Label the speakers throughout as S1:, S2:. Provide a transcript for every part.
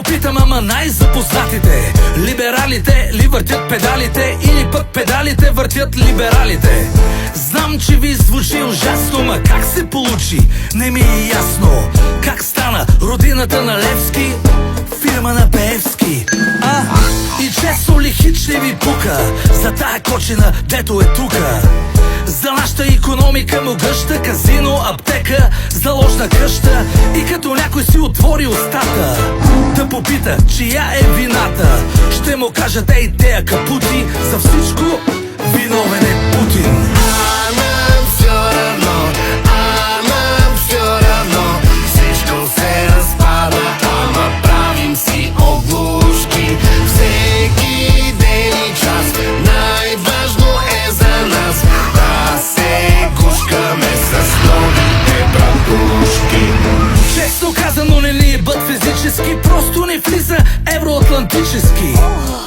S1: питам, ама най-запознатите либералите ли въртят педалите, или пък педалите въртят либералите? Знам, че ви звучи ужасно, ма как се получи? Не ми е ясно. Как стана родината на Левски фирма на Пеевски? И често ли хич не ви пука за тая кочина, дето е тука? За нашата икономика могъща, казино, аптека, заложна къща. И като някой си отвори устата да попита чия е вината, ще му кажат: ей, тея капути, за всичко виновен е Путин. Честно казано, не ни е бът физически, просто не влиза евроатлантически.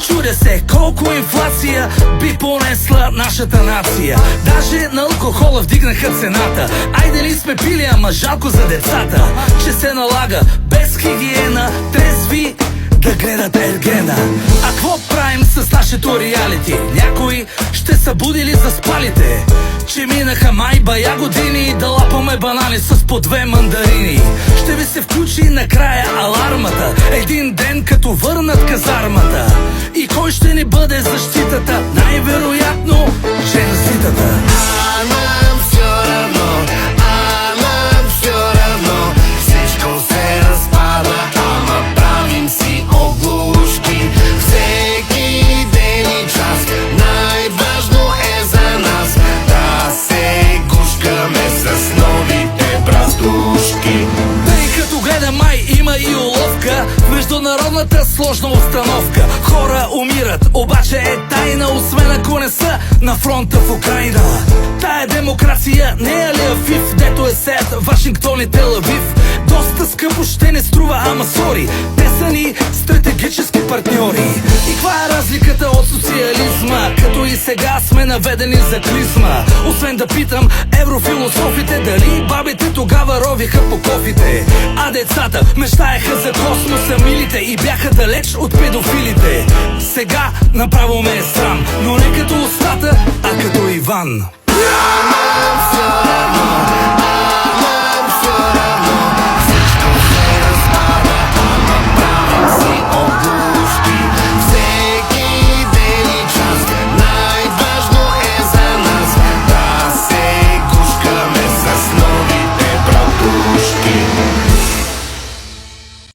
S1: Чудя се колко инфлация би понесла нашата нация. Даже на алкохола вдигнаха цената. Айде ли сме пили, ама жалко за децата, че се налага без хигиена трезви да гледат Ергена. А какво правим с нашето реалити? Някои ще са будили за спалите, че минаха май бая години да лапаме банани с по 2 мандарини. Ще ви се включи накрая алармата, един ден като върнат казармата. И кой ще ни бъде защитата? Най-вероятно жензитата. Май има и уловка в международната сложна установка. Хора умират, обаче е тайна, освен ако не са на фронта в Украйна. Тая демокрация не е ли Афив, дето е сед Вашингтон и Тел Авив? Доста скъпо ще не струва, ама сори, те са ни стратегически партньори. И каква е разликата от социализма, като и сега сме наведени за клизма? Освен да питам еврофилософите, дали бабите тогава ровиха по кофите, а децата мечтаеха за космоса, милите, и бяха далеч от педофилите. Сега направо ме е срам, но не като устата, а като Иван.